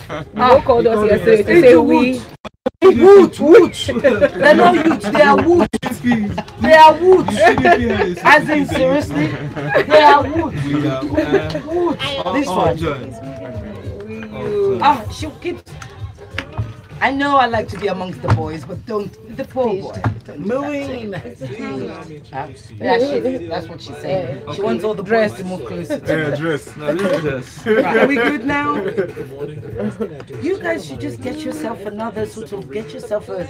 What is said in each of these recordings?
Devoe called us yesterday to say we. Wooch. They're not youth, they are wooch. They are wooch. As in, seriously, they are wooch. This one. She keeps. I know I like to be amongst the boys, but don't the poor boy. Moving. That's what she's saying. She wants all the boys to move closer to her. Dress. Right, are we good now? You guys should just get yourself another get yourself a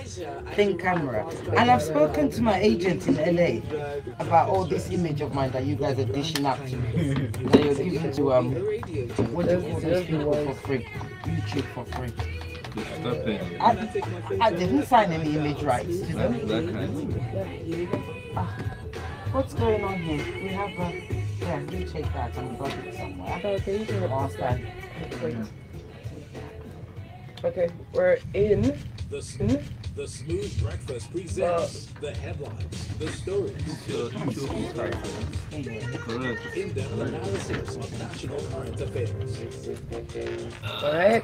thin camera. And I've spoken to my agent in LA about all this image of mine that you guys are dishing out to me. That you're giving to what do you call those people for free? YouTube for free. I didn't sign any image rights to them. What's going on here? We have yeah, you take that and got it somewhere. Okay, you can have Last time. Okay, we're in. The Smooth Breakfast presents the headlines, the stories, in-depth analysis of national current affairs. Alright.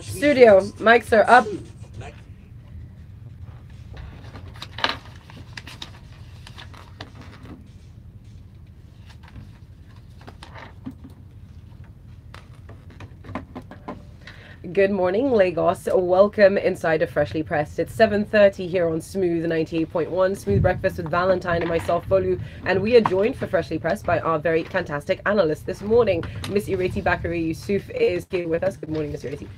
Studio, mics are up. Good morning, Lagos. Welcome inside of Freshly Pressed. It's 7:30 here on Smooth 98.1, Smooth Breakfast with Valentine and myself, Folu. And we are joined for Freshly Pressed by our very fantastic analyst this morning. Miss Ireti Bakare-Yusuf is here with us. Good morning, Miss Ireti.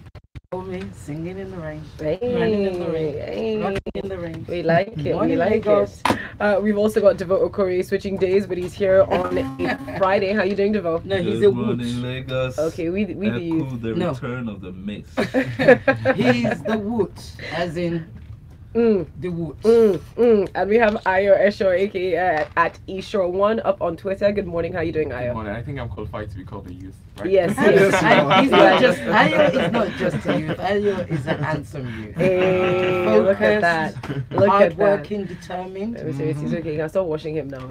Singing in the rain. Hey, Running in the rain. hey. Rocking in the rain. We like it. Morning, We like Lagos. it. We've also got Devoe Okorie switching days, but he's here on a Friday. How you doing, Devoe? No, he's Good a morning, wooch. Lagos. Okay, we do you. Echo the No. return of the mix. He's the wooch, as in the wooch. And we have Ayo Esho, aka at eShore1, up on Twitter. Good morning. How you doing, Good Ayo? morning. I think I'm qualified to be called a youth, right? Yes. He's not just Ayo is not just a youth. Ayo is a handsome youth. Hey, look at that. Look at that. Hardworking, determined. Let me see, he's okay. I'm still washing him now.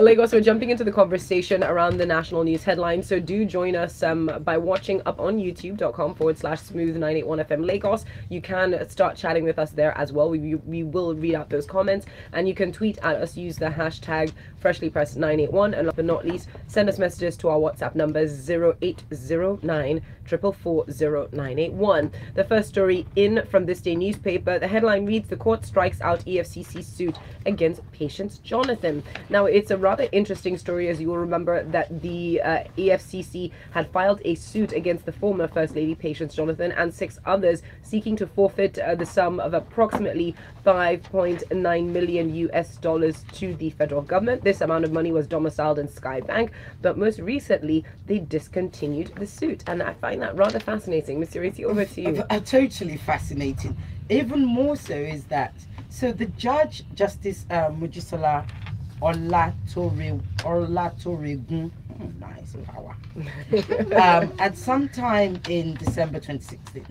Lagos, we're jumping into the conversation around the national news headlines. So do join us by watching up on youtube.com/smooth981FM Lagos. You can start chatting with us there as well. We will read out those comments, and you can tweet at us. Use the hashtag FreshlyPressed981, and last but not least, send us messages to our WhatsApp numbers 0809 444 0981. The first story in from ThisDay newspaper. The headline reads: "The court strikes out EFCC suit against Patience Jonathan." Now, it's a rather interesting story, as you will remember that the EFCC had filed a suit against the former First Lady Patience Jonathan and 6 others, seeking to forfeit the sum of approximately $5.9 million to the federal government. This amount of money was domiciled in Sky Bank, but most recently they discontinued the suit, and I find that rather fascinating. Mr. Ireti, over to you. Totally fascinating. Even more so is that the judge, Justice Mojisola Olatoregun, nice power, at some time in December 2016,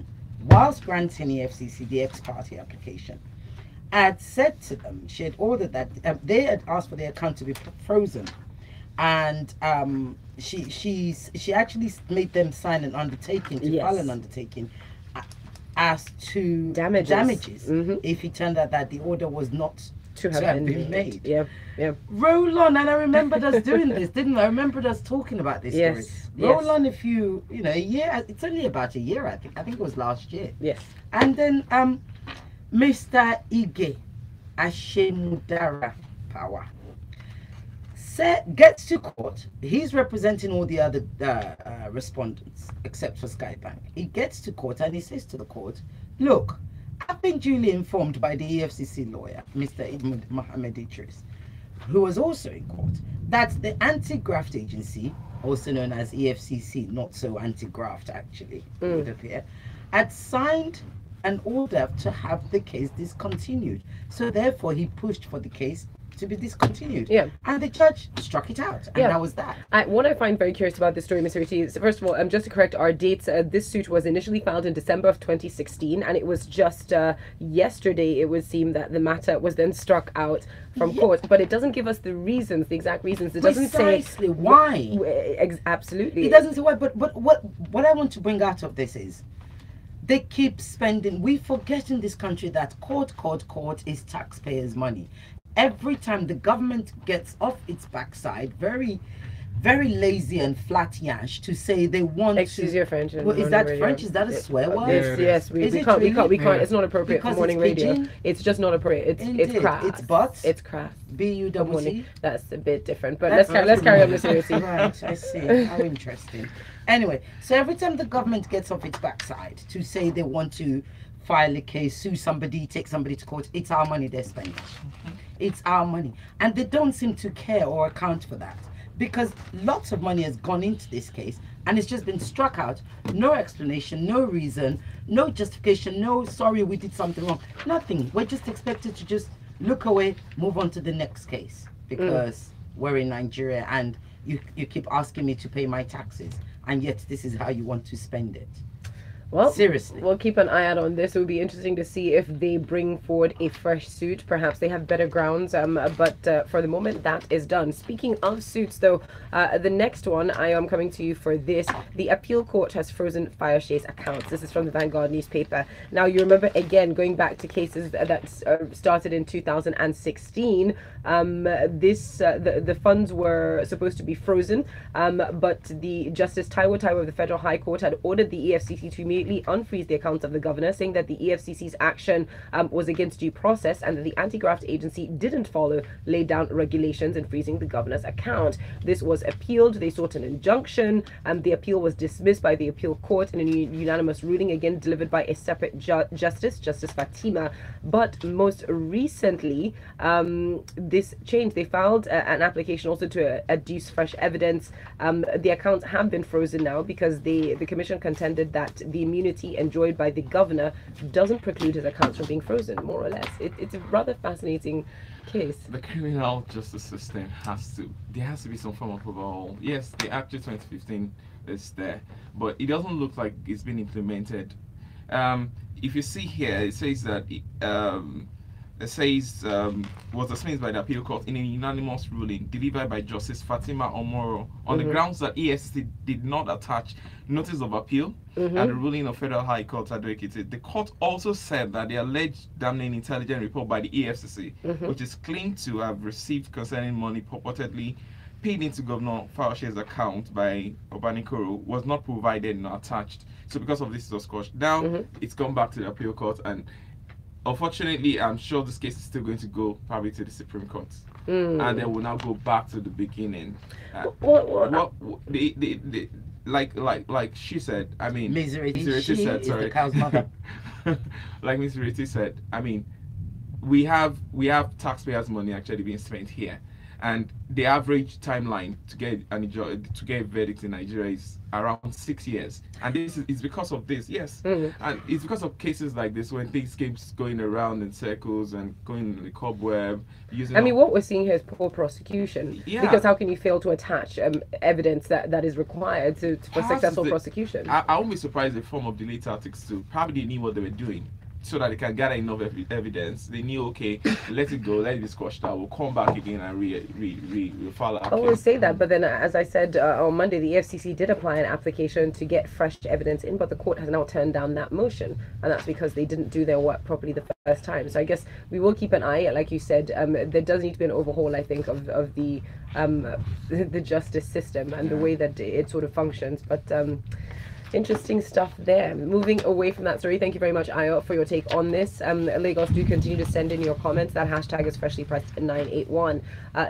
whilst granting EFCC the ex-parte application, had said to them, she had ordered that they had asked for their account to be frozen, and she actually made them sign an undertaking to file an undertaking as to damages if it turned out that the order was not to have been made. Yeah. Roll on, and I remembered us doing this, didn't I? I remembered us talking about this story. Roll on, if you know, a year. It's only about a year, I think. I think it was last year. Yes. And then Mr. Ige Ashemudara Power gets to court. He's representing all the other respondents except for Skybank. He gets to court and he says to the court, "Look, I've been duly informed by the EFCC lawyer, Mr. Mohammed Idris, who was also in court, that the anti-graft agency, also known as EFCC, not so anti-graft actually, it would appear, had signed an order to have the case discontinued. So therefore he pushed for the case to be discontinued. Yeah. And the judge struck it out, and that was that. What I find very curious about this story, Mr. Ireti, is first of all, just to correct our dates, this suit was initially filed in December of 2016, and it was just yesterday it would seem that the matter was then struck out from court, but it doesn't give us the reasons, the exact reasons. It doesn't say why. Absolutely, it doesn't say why. But what I want to bring out of this is, they keep spending. We forget in this country that court is taxpayers' money. Every time the government gets off its backside, very lazy and flat yash to say they want excuse your French. Is that French? Is that a swear word? Yes, we can't. It's not appropriate for morning radio. It's just not appropriate. It's crass. It's butts. It's crass. B-U-T-T. That's a bit different. But let's carry on, Mr. Ireti. Right, I see. How interesting. Anyway, so every time the government gets off its backside to say they want to file a case, sue somebody, take somebody to court, it's our money they're spending. It's our money. And they don't seem to care or account for that, because lots of money has gone into this case and it's just been struck out. No explanation, no reason, no justification, no sorry we did something wrong, nothing. We're just expected to just look away, move on to the next case, because we're in Nigeria and you keep asking me to pay my taxes, and yet this is how you want to spend it. Well, seriously, we'll keep an eye out on this. It would be interesting to see if they bring forward a fresh suit. Perhaps they have better grounds, but for the moment, that is done. Speaking of suits, though, the next one, I am coming to you for this. The appeal court has frozen Fayose's accounts. This is from the Vanguard newspaper. Now, you remember, again, going back to cases that started in 2016, the funds were supposed to be frozen, but the Justice Taiwo of the Federal High Court had ordered the EFCC to immediately unfreeze the accounts of the governor, saying that the EFCC's action was against due process and that the anti-graft agency didn't follow laid down regulations in freezing the governor's account. This was appealed. They sought an injunction. The appeal was dismissed by the appeal court in a unanimous ruling, again delivered by a separate justice, Justice Fatima. But most recently, this changed. They filed an application also to adduce fresh evidence. The accounts have been frozen now because the commission contended that the immunity enjoyed by the governor doesn't preclude his accounts from being frozen, more or less. It's a rather fascinating case. The criminal justice system there has to be some form of overhaul. Yes, the Act 2015 is there, but it doesn't look like it's been implemented. If you see here, it says that was dismissed by the appeal court in a unanimous ruling delivered by Justice Fatima Omoro on the grounds that EFCC did not attach notice of appeal and the ruling of Federal High Court advocated. The court also said that the alleged damning intelligence report by the EFCC, which is claimed to have received concerning money purportedly paid into Governor Fayose's account by Obanikoro, was not provided nor attached. So because of this, it was quashed. Now it's gone back to the appeal court, and unfortunately, I'm sure this case is still going to go probably to the Supreme Court, and then we'll now go back to the beginning. Like she said, I mean, Ms. Ireti said, sorry, the cow's mother. Like Ms. Ireti said, I mean, we have taxpayers' money actually being spent here, and the average timeline to get a verdict in Nigeria is around 6 years, and this is because of this. Yes, and it's because of cases like this when things keep going around in circles and going in the cobweb. I mean, what we're seeing here is poor prosecution. Yeah. Because how can you fail to attach evidence that is required for successful prosecution? I won't be surprised if form of delay tactics too. Probably they knew what they were doing, so that they can gather enough evidence. They knew, okay, let it go, let it be squashed out. We'll come back again and file our I always say that, but then, as I said on Monday, the EFCC did apply an application to get fresh evidence in, but the court has now turned down that motion, and that's because they didn't do their work properly the first time. So I guess we will keep an eye, like you said. There does need to be an overhaul, I think, of the justice system and the way that it sort of functions. But interesting stuff there. Moving away from that story, thank you very much, Ayo, for your take on this. Lagos, do continue to send in your comments. That hashtag is freshly pressed 981.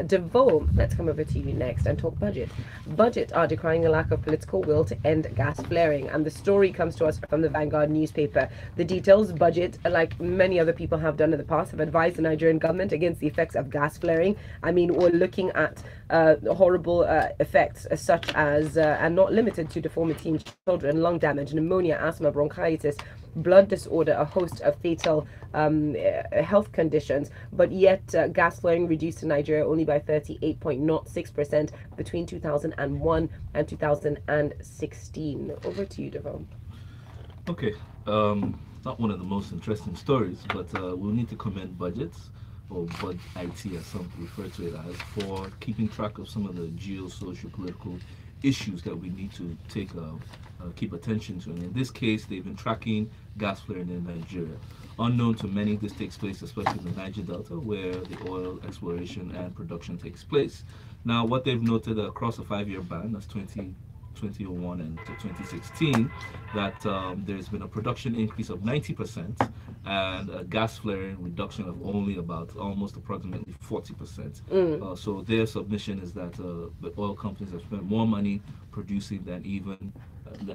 Devoe, let's come over to you next and talk budget. BudgIT are decrying the lack of political will to end gas flaring, and the story comes to us from the Vanguard newspaper. The details: BudgIT, like many other people have done in the past, have advised the Nigerian government against the effects of gas flaring. I mean, we're looking at horrible effects such as, and not limited to, deformity in children. children, lung damage, pneumonia, asthma, bronchitis, blood disorder, a host of fatal health conditions, but yet gas flaring reduced in Nigeria only by 38.06% between 2001 and 2016. Over to you, Devoe. Okay, not one of the most interesting stories, but we'll need to commend budgets, or BudgIT as some refer to it as, for keeping track of some of the geo-social political issues that we need to take keep attention to. And in this case, they've been tracking gas flaring in Nigeria. Unknown to many, this takes place especially in the Niger Delta, where the oil exploration and production takes place. Now, what they've noted across a 5-year ban, that's 2001 and to 2016, that there's been a production increase of 90% and a gas flaring reduction of only about almost approximately 40%. So their submission is that the oil companies have spent more money producing than even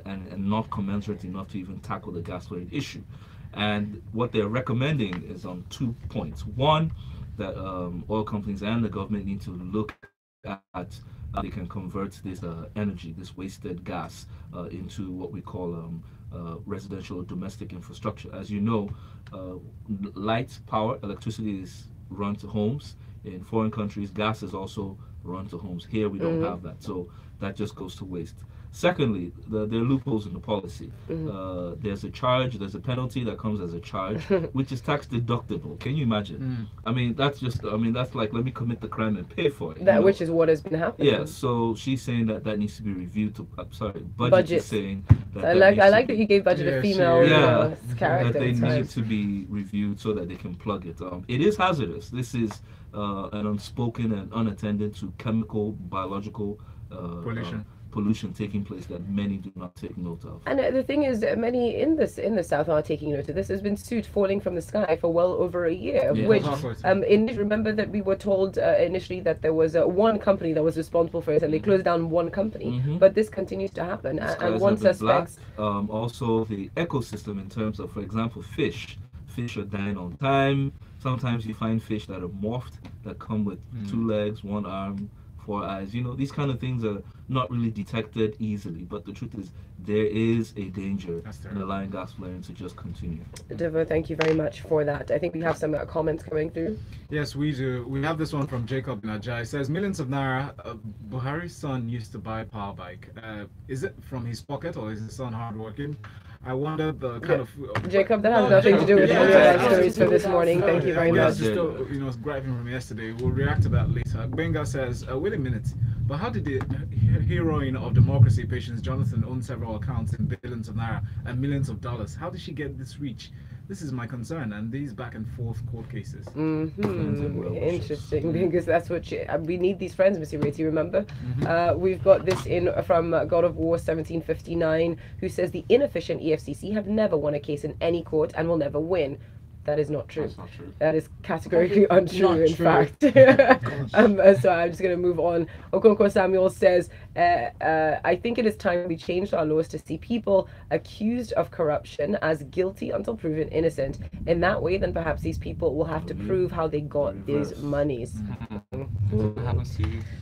and not commensurate enough to even tackle the gas flaring issue. And what they're recommending is on 2 points. One, that oil companies and the government need to look at how they can convert this energy, this wasted gas, into what we call residential or domestic infrastructure. As you know, light, power, electricity is run to homes. In foreign countries, gas is also run to homes. Here we don't have that, so that just goes to waste. Secondly, there are loopholes in the policy. There's a charge, there's a penalty that comes as a charge, which is tax deductible. Can you imagine? I mean, that's like, let me commit the crime and pay for it. That, which is what has been happening. Yeah, so she's saying that that needs to be reviewed. Budget is saying that I like that you gave Budget a female character. That they need to be reviewed so that they can plug it. It is hazardous. This is an unspoken and unattended to chemical, biological pollution taking place that many do not take note of. And the thing is, many in the South are taking note of this. There's been soot falling from the sky for well over a year. Which remember that we were told initially that there was one company that was responsible for it, and they closed down one company. But this continues to happen, and one suspects. Also, the ecosystem in terms of, for example, fish. Fish are dying on time. Sometimes you find fish that are morphed, that come with 2 legs, 1 arm, 4 eyes. You know, these kind of things are not really detected easily, but the truth is there is a danger in allowing gas flaring to just continue. Devoe, thank you very much for that. I think we have some comments coming through. Yes, we do. We have this one from Jacob Najai. It says, millions of naira. Buhari's son used to buy a power bike. Is it from his pocket, or is his son hardworking? I wonder the kind of Jacob, that has nothing to do with your stories for this morning. Thank you very much. Still, griping from yesterday. We'll react to that later. Benga says, wait a minute, but how did the heroine of democracy, Patience Jonathan, own several accounts in billions of naira and millions of dollars? How did she get this reach? This is my concern, and these back and forth court cases. Interesting, because that's what we need these friends, Mr. Ireti, remember? We've got this in from God of War 1759, who says the inefficient EFCC have never won a case in any court and will never win. That is not true. That's not true. That is categorically untrue, in fact. So I'm just going to move on. Okonkwo Samuel says, I think it is time we changed our laws to see people accused of corruption as guilty until proven innocent. In that way, then perhaps these people will have to prove how they got these monies.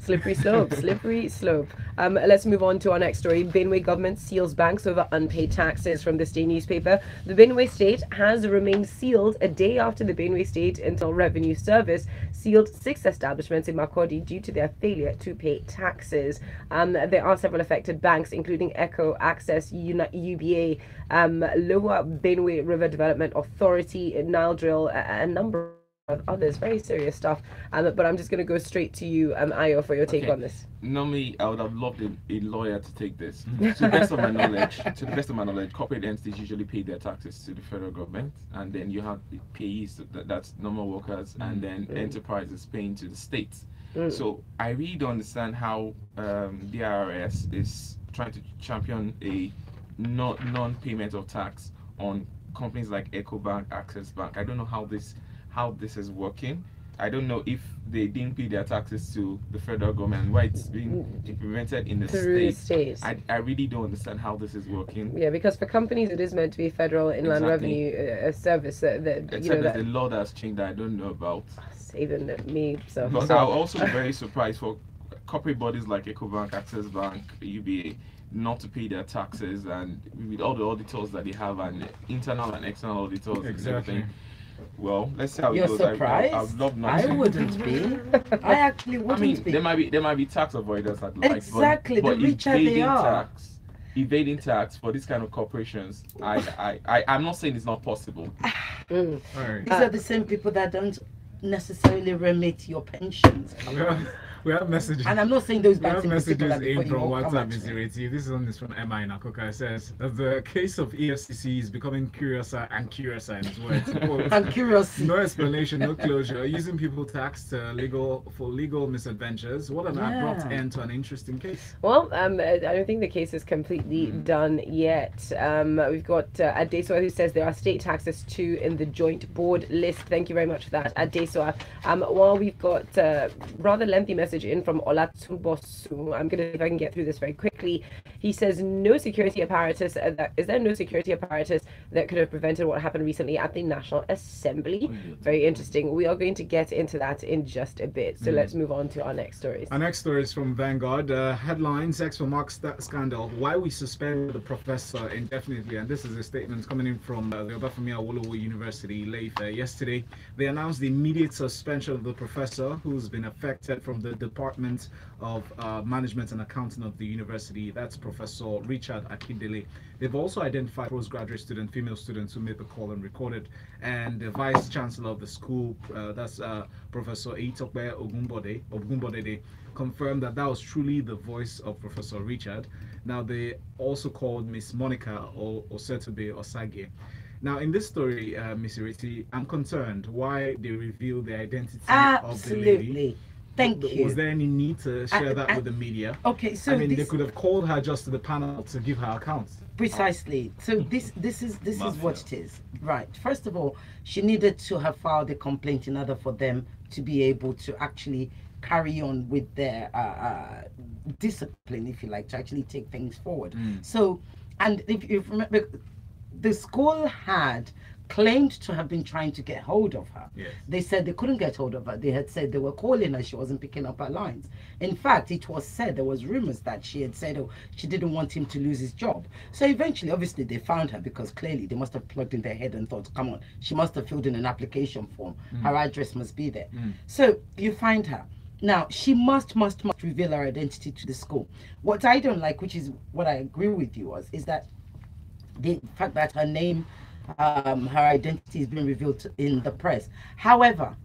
Slippery slope, slippery slope. Let's move on to our next story. Benue government seals banks over unpaid taxes. From ThisDay newspaper. The Benue state has remained sealed a day after the Benue State Internal Revenue Service sealed 6 establishments in Makurdi due to their failure to pay taxes. There are several affected banks, including Echo, Access, UBA, Lower Benue River Development Authority, Nile Drill, a number of others. Very serious stuff. But I'm just going to go straight to you, Ayo, for your take on this. Normally, I would have loved a lawyer to take this. To the best of my knowledge, corporate entities usually pay their taxes to the federal government, and then you have the payees, that's normal workers, and then enterprises paying to the states. So I really don't understand how the IRS is trying to champion a non-payment of tax on companies like EcoBank, Access Bank. I don't know how this is working. I don't know if they didn't pay their taxes to the federal government, why it's being implemented in the state. I really don't understand how this is working. Yeah, because for companies it is meant to be federal inland revenue service. Except there's a law that's changed that I don't know about. Even me. But I'll also be very surprised for corporate bodies like EcoBank, Access Bank, UBA. not to pay their taxes, and with all the auditors that they have, and internal and external auditors and everything. Well, let's see how You're it goes. surprised? I would love not I to. wouldn't be. I actually wouldn't I mean, be. there might be tax avoiders at like, Exactly, but the richer they are. Evading tax for this kind of corporations, I'm not saying it's not possible. All right. These are the same people that don't necessarily remit your pensions. We have messages. And I'm not saying those We have banks in particular messages in before from you all come WhatsApp, at Ms. me. Ireti. This one is from Emma in Akoka. It says that the case of EFCC is becoming curiouser and curiouser in its words. Quote, I'm curious. no explanation, no closure, using people taxed for legal misadventures. What an abrupt end to an interesting case. Well, I don't think the case is completely done yet. We've got Adesoa who says there are state taxes too in the joint board list. Thank you very much for that, Adesoa. While we've got rather lengthy message in from Olatunbosu, I'm going to see if I can get through this very quickly. He says, no security apparatus, is there no security apparatus that could have prevented what happened recently at the National Assembly? Very interesting. We are going to get into that in just a bit. So let's move on to our next stories. Our next story is from Vanguard. Headlines, X for Mark scandal. Why we suspend the professor indefinitely. And this is a statement coming in from the Obafemi Awolowo University, Ileife. Yesterday, they announced the immediate suspension of the professor who's been affected from the Department of Management and Accounting of the university. That's Professor Richard Akindele. They've also identified postgraduate student, female students who made the call and recorded, and the Vice Chancellor of the school, that's Professor Eitokbe Ogunbodede, confirmed that that was truly the voice of Professor Richard. Now, they also called Miss Monica Osetube Osage. Now, in this story, Miss Ireti, I'm concerned why they revealed the identity of the lady. Absolutely. Thank you. Was there any need to share that with the media? Okay, so I mean, they could have called her just to the panel to give her accounts. Precisely. So this is what it is. Right. First of all, she needed to have filed a complaint in order for them to be able to actually carry on with their discipline, if you like, to actually take things forward. So, and if you remember, the school had claimed to have been trying to get hold of her. Yes. They said they couldn't get hold of her. They had said they were calling her, she wasn't picking up her lines. In fact, it was said, there was rumors that she had said, oh, she didn't want him to lose his job. So eventually, obviously, they found her because clearly they must have plugged in their head and thought, come on, she must have filled in an application form. Her address must be there. So you find her. Now, she must reveal her identity to the school. What I don't like, which is what I agree with you, is that the fact that her name, her identity is being revealed in the press. However,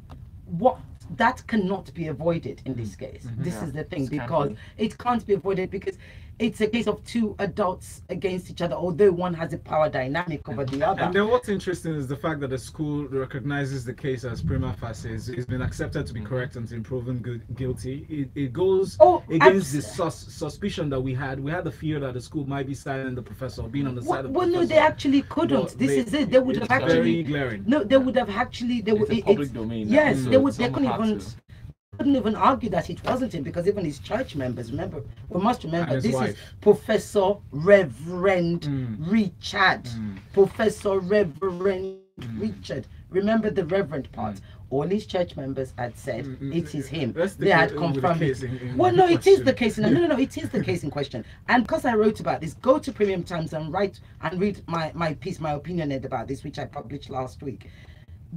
that cannot be avoided in this case. This is the thing, because it can't be avoided because it's a case of two adults against each other, although one has a power dynamic over the other. And then what's interesting is the fact that the school recognizes the case as prima facie. It's been accepted to be correct and to be proven guilty. It goes against the suspicion that we had. We had the fear that the school might be siding the professor, being on the side of the professor. Well, no, they actually couldn't. This is it. They would have actually. Very glaring. No, they would have actually. They would. It's a public domain. Yes, So they would. They someone couldn't even argue that it wasn't him, because even his church members, remember, we must remember, this wife. is Professor Reverend Richard. Professor Reverend Richard. Remember the Reverend part. All his church members had said it is him. They had confirmed it. Well, no, it is the case. No, it is the case in question. And because I wrote about this, go to Premium Times and read my piece, my opinion about this, which I published last week.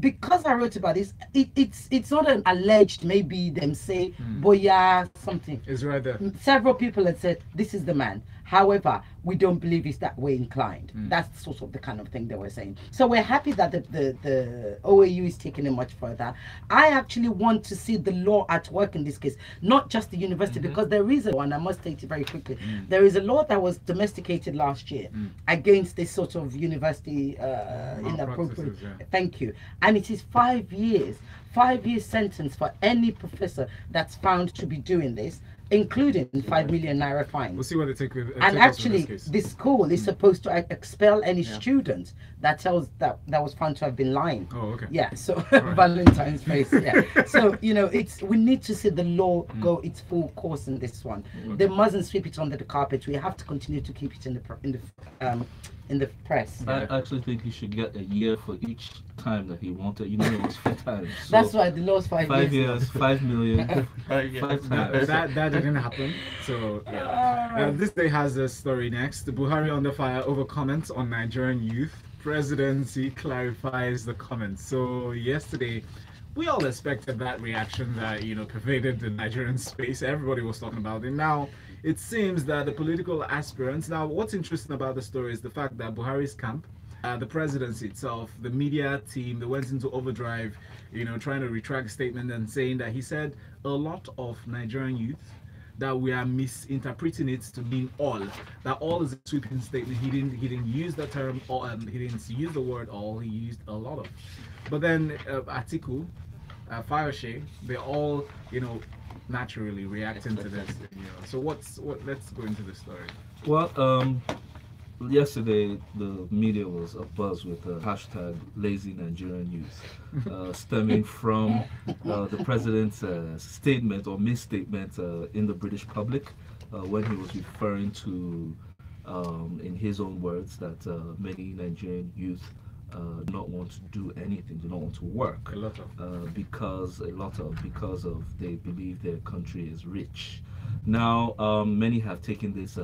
Because I wrote about this, it's not an alleged, maybe them say, boya, something. It's right there. Several people had said, this is the man. However, we don't believe he's that way inclined. That's sort of the kind of thing they were saying. So we're happy that the OAU is taking it much further. I actually want to see the law at work in this case, not just the university, because there is a law, and I must state it very quickly. There is a law that was domesticated last year against this sort of university inappropriate. Thank you. And it is 5 years. 5 years sentence for any professor that's found to be doing this, including 5 million naira fine. We'll see what they take with. And actually, the school is supposed to expel any student that tells that was found to have been lying. Oh, okay. Yeah. So Valentine's face. Yeah. So we need to see the law go its full course in this one. They mustn't sweep it under the carpet. We have to continue to keep it in the press. I actually think you should get a year for each time that he wanted. You know, it was fair time. So That's why the lowest 5 years. 5 years, 5 million, Yeah. 5 times. That didn't happen. So yeah. This day has a story next. Buhari under fire over comments on Nigerian youth. Presidency clarifies the comments. So yesterday, we all expected that reaction that pervaded the Nigerian space. Everybody was talking about it. Now it seems that the political aspirants. Now, what's interesting about the story is the fact that Buhari's camp, the presidency itself, the media team, they went into overdrive, trying to retract a statement and saying that he said a lot of Nigerian youth, that we are misinterpreting it to mean all. That all is a sweeping statement. He didn't use the term all, he didn't use the word all. He used a lot of. But then Atiku, Fayose, they all naturally reacting to this. So let's go into the story. Well, yesterday the media was abuzz with the hashtag lazy Nigerian youth, stemming from the president's statement or misstatement in the British public when he was referring to, in his own words, that many Nigerian youth do not want to do anything, do not want to work, because they believe their country is rich. Now, many have taken this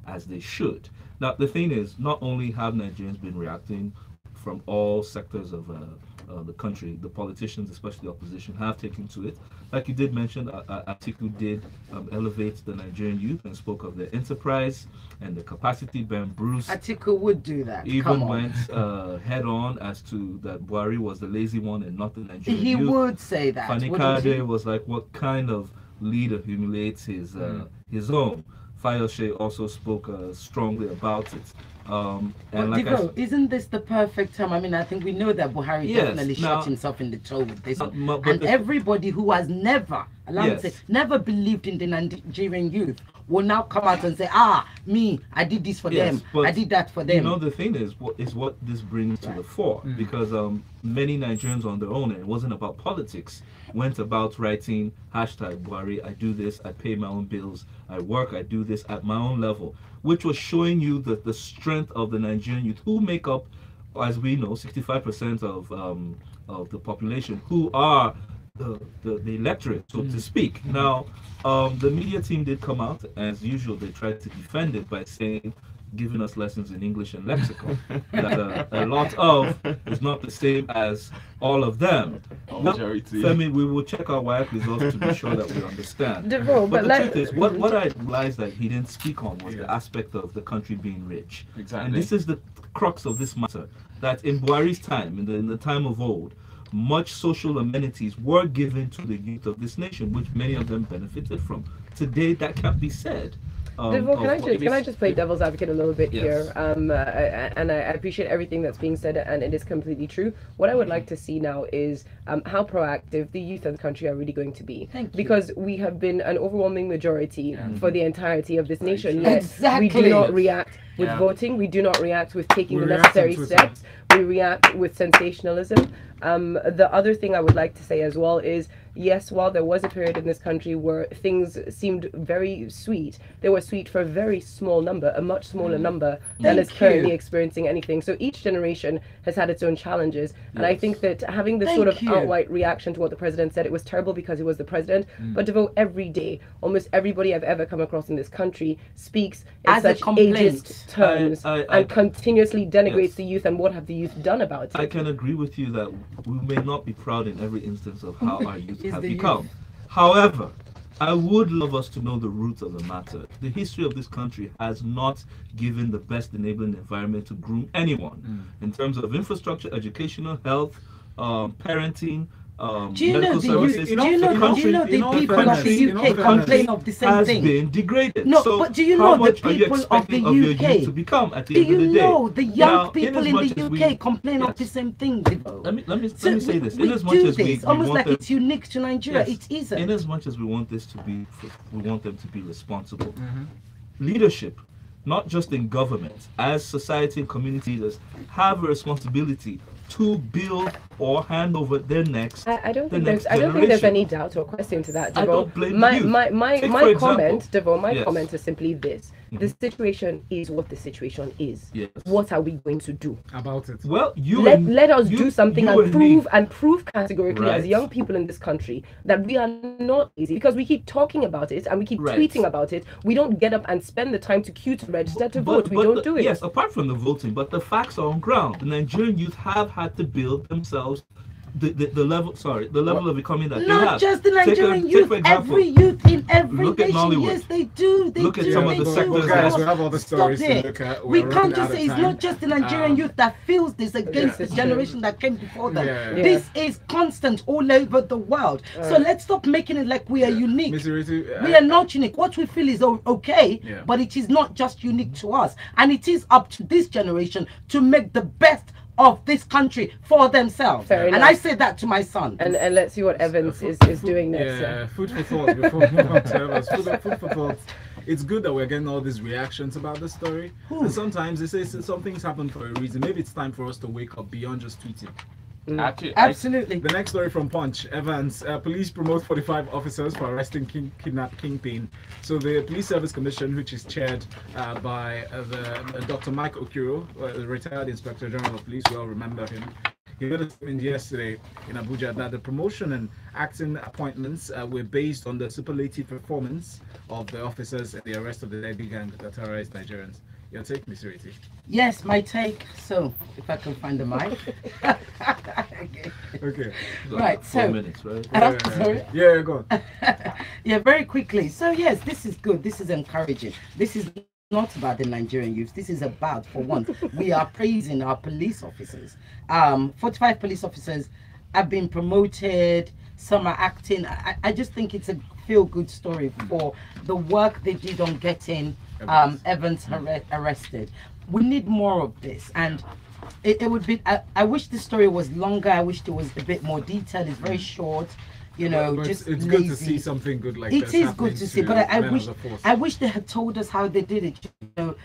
as they should. Now, the thing is, not only have Nigerians been reacting from all sectors of the country, the politicians, especially the opposition, have taken to it. Like you did mention, Atiku did elevate the Nigerian youth and spoke of their enterprise and the capacity. Ben Bruce Atiku would do that. Even went head on as to that Buhari was the lazy one and not the Nigerian He youth. would say that. Fani Kade was like, what kind of leader humiliates his own? Fayose also spoke strongly about it. And like Devoe, isn't this the perfect time? I mean, I think we know that Buhari definitely shot himself in the toe with this. And everybody who has never, never believed in the Nigerian youth will now come out and say, me, I did this for them, I did that for them. The thing is what this brings to the fore, because many Nigerians on their own, and it wasn't about politics, went about writing hashtag Buhari, I do this, I pay my own bills, I work, I do this at my own level, which was showing you the strength of the Nigerian youth, who make up, as we know, 65% of the population, who are the electorate, so to speak. Now, the media team did come out, as usual. They tried to defend it by saying, giving us lessons in English and lexicon, that a lot of is not the same as all of them. Femi, we will check our WIAC results to be sure that we understand. Devoe, but the truth is, what I realized that he didn't speak on was the aspect of the country being rich. Exactly. And this is the crux of this matter, that in Buhari's time, in the time of old, much social amenities were given to the youth of this nation, which many of them benefited from. Today, that can't be said. Devoe, can I just play devil's advocate a little bit here? And I appreciate everything that's being said, and it is completely true. What I would like to see now is how proactive the youth of the country are really going to be. Because we have been an overwhelming majority for the entirety of this nation, yet we do not react with voting, we do not react with taking the necessary steps, we react with sensationalism. The other thing I would like to say as well is, yes, while there was a period in this country where things seemed very sweet, they were sweet for a very small number, a much smaller number than is currently experiencing anything. So each generation has had its own challenges. And I think that having this sort of outright reaction to what the president said, it was terrible because he was the president. But Devoe, every day, almost everybody I've ever come across in this country speaks in as such ageist terms and continuously denigrates the youth. And what have the youth done about it? I can agree with you that we may not be proud in every instance of how our youth have become. However, I would love us to know the roots of the matter. The history of this country has not given the best enabling environment to groom anyone in terms of infrastructure, educational, health, parenting, medical services. Do you know the people of the UK complain of the same thing? Has been degraded. No, so but do you know the people of the your youth UK to become at the do end of the you day? know the young Now, people in the UK complain of the same thing? Let me say this. We In as much do as we this almost want like it's unique to Nigeria. It isn't. In as much as we want this to be, we want them to be responsible. Leadership, not just in government, as society and community leaders, have a responsibility to build or hand over their next. I don't think there's any doubt or question to that, Devoe. I don't blame you. My comment, Devoe, my comment is simply this: The situation is what the situation is. Yes. What are we going to do About it. Well, let us do something and prove categorically Right. as young people in this country that we are not easy, because we keep talking about it and we keep Right. tweeting about it. We don't get up and spend the time to queue to register to vote. We don't do it. Yes, apart from the voting, but the facts are on ground. The Nigerian youth have had to build themselves the level of economy that they have. Not just the Nigerian Take youth, for example, every youth in every look at nation. Nollywood. Yes, they do. They Look at do. some of they the do. sectors Guys, that- we have other Stop stories to it. look at. We We're can't running just out of say it's time. not just the Nigerian youth that feels this against the it's generation that came before them. Yeah. This is constant all over the world. So let's stop making it like we are unique. Miss Ireti, We are not unique. What we feel is okay, Yeah. but it is not just unique to us. And it is up to this generation to make the best of this country for themselves. Fair And enough. I say that to my son. And let's see what Evans is doing next. Yeah, food for thought before we move on to Evans. Food for thought. It's good that we're getting all these reactions about the story. And sometimes they say something's happened for a reason. Maybe it's time for us to wake up beyond just tweeting. Actually, Absolutely. The next story from Punch. Evans, police promote 45 officers for arresting kidnap kingpin. So the Police Service Commission, which is chaired by Dr. Mike Okiro, the retired Inspector General of Police, we all remember him. He made a statement yesterday in Abuja that the promotion and acting appointments were based on the superlative performance of the officers and the arrest of the deadly gang that terrorized Nigerians. Your take, Miss Ireti? Yes, my take. So, if I can find the mic. Okay. Right, 4 so- minutes, right? Sorry. Yeah, go on. Yeah, very quickly. So yes, this is good. This is encouraging. This is not about the Nigerian youth. This is about, for once, we are praising our police officers. 45 police officers have been promoted. Some are acting. I just think it's a feel-good story for the work they did on getting Evans arrested. We need more of this, and it would be. I wish the story was longer. I wish there was a bit more detail. It's very short. You know, But just it's lazy. good to see something good like It this is happening good to see, but I men wish of the force. I wish they had told us how they did it. You know,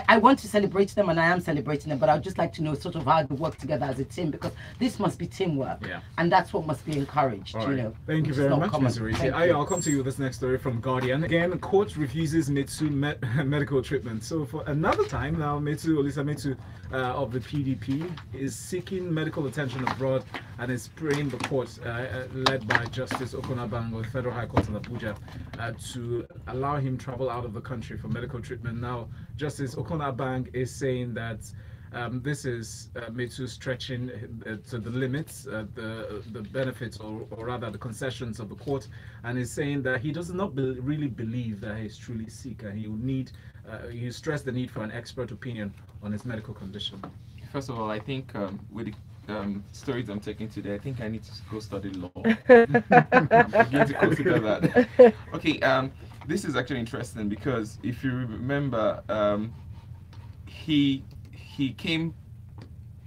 I want to celebrate them, and I am celebrating them. But I'd just like to know sort of how they work together as a team, because this must be teamwork, Yeah. and that's what must be encouraged. All You right. know, Thank you It's very not much, common. Ms. Ireti. Thank Ayo, you. I'll come to you with this next story from Guardian. Again, court refuses Metsu medical treatment. So for another time now, Olisa Metsu of the PDP is seeking medical attention abroad and is praying the court led by Justice Okonabang of the Federal High Court in Abuja to allow him travel out of the country for medical treatment. Now, Justice Okonabang is saying that this is Metsu stretching to the limits, the benefits, or rather the concessions of the court, and is saying that he does not really believe that he is truly sick, and he will need. He stressed the need for an expert opinion on his medical condition. first of all, I think with the stories I'm taking today, I think I need to go study law. Begin to consider that. Okay, this is actually interesting because if you remember, he came.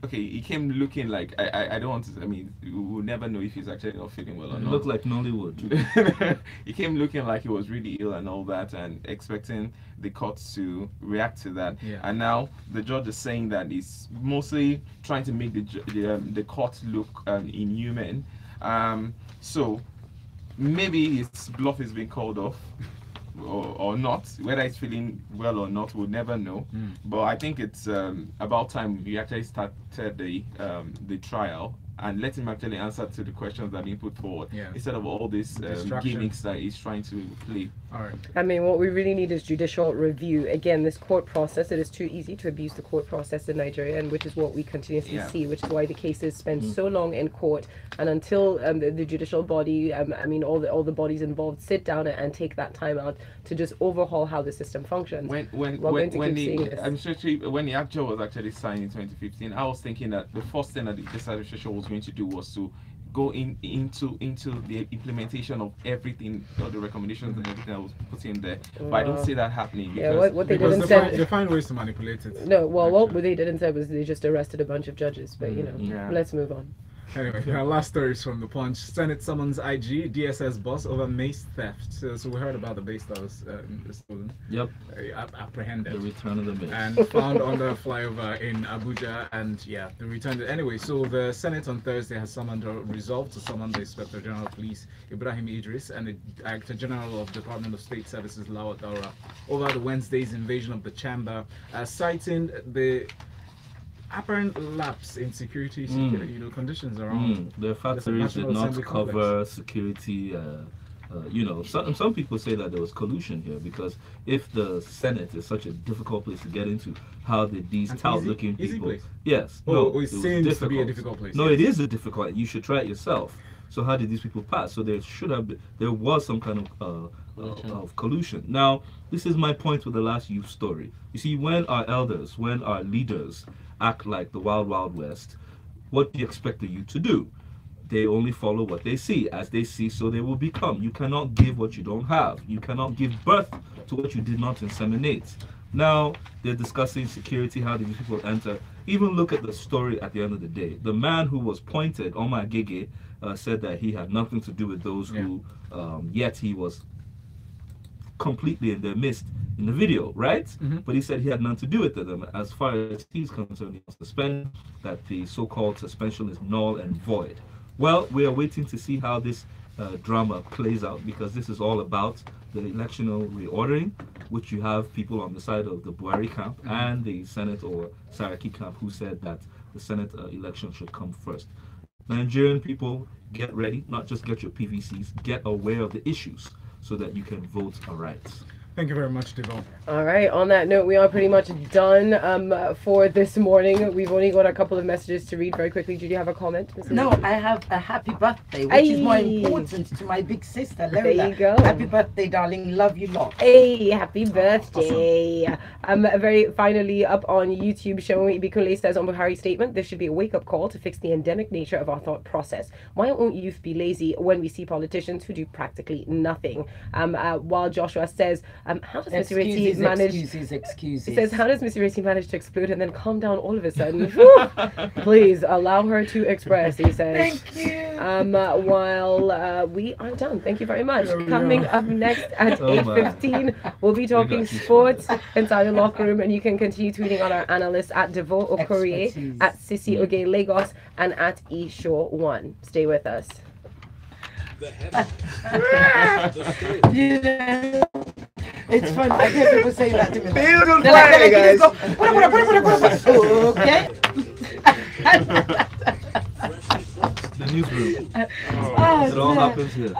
Okay, he came looking like I don't want to. I mean, we'll never know if he's actually not feeling well or It not. looked like Nollywood. He came looking like he was really ill and all that, and expecting the court to react to that. Yeah. And now the judge is saying that he's mostly trying to make the court look inhuman. So maybe his bluff is being called off. Or not, whether he's feeling well or not, we'll never know. But I think it's about time we actually started the trial and let him actually answer to the questions that are being put forward, instead of all these gimmicks that he's trying to play. All right. I mean, what we really need is judicial review. Again, this court process, it is too easy to abuse the court process in Nigeria, and which is what we continuously see, which is why the cases spend so long in court. And until the judicial body, I mean, all the bodies involved sit down and take that time out to just overhaul how the system functions. When the actual was actually signed in 2015, I was thinking that the first thing that this administration was going to do was to go into the implementation of everything, all the recommendations and everything that was put in there. But I don't see that happening. Yeah, Because what they Because did they instead. find ways to manipulate it. No, well, what they did instead was they just arrested a bunch of judges. But you know, Yeah. let's move on. Anyway, our last story is from the Punch. Senate summons IG DSS boss over mace theft. So we heard about the mace that was stolen. Yep. Apprehended. The return of the mace. And found on the flyover in Abuja, and yeah, they returned it anyway. So the Senate on Thursday has resolved to summon the Inspector General of Police Ibrahim Idris and the Director General of Department of State Services Lawal Daura over the Wednesday's invasion of the chamber, citing the apparent lapse in security, conditions around. The factories did not cover security. Some people say that there was collusion here, because if the Senate is such a difficult place to get into, how did these tout-looking people? Place. Yes. It seems to be a difficult place. No, it is a difficult. You should try it yourself. So how did these people pass? So there was some kind of collusion. Now, this is my point with the last youth story. You see, when our elders, when our leaders act like the wild, wild west, what do you expect the youth to do? They only follow what they see. As they see, so they will become. You cannot give what you don't have. You cannot give birth to what you did not inseminate. Now, they're discussing security, how did these people enter. Even look at the story at the end of the day. The man who was pointed, Omar Gege, said that he had nothing to do with those who, yet he was completely in their midst in the video, right? But he said he had nothing to do with them. As far as he's concerned, he was suspended, that the so-called suspension is null and void. Well, we are waiting to see how this drama plays out, because this is all about the electional reordering, which you have people on the side of the Buhari camp and the Senate or Saraki camp who said that the Senate election should come first. Nigerian people, get ready, not just get your PVCs, get aware of the issues so that you can vote aright. Thank you very much, Devoe. All right, on that note, we are pretty much done for this morning. We've only got a couple of messages to read very quickly. Did you have a comment, Mrs. No, I have a happy birthday, which is more important to my big sister, Lola. There you go. Happy birthday, darling. Love you lot. Hey, happy birthday. Very finally up on YouTube, showing Ibikunle says on Buhari's statement, this should be a wake-up call to fix the endemic nature of our thought process. Why won't youth be lazy when we see politicians who do practically nothing? While Joshua says, how does Mr. Ireti manage? Excuses. He says, how does Mr. Ireti manage to explode and then calm down all of a sudden? Please allow her to express. He says. Thank you. While we are done, thank you very much. Coming up next at 8:15, we'll be talking sports inside the locker room, and you can continue tweeting on our analysts at Devoe Okorie, at Sisi Oge Lagos, and at eShow1. Stay with us. The headline. The story. It's fun. I hear people say that to me. They're They're like, guys. Okay. The newsroom. Oh, It all happens here.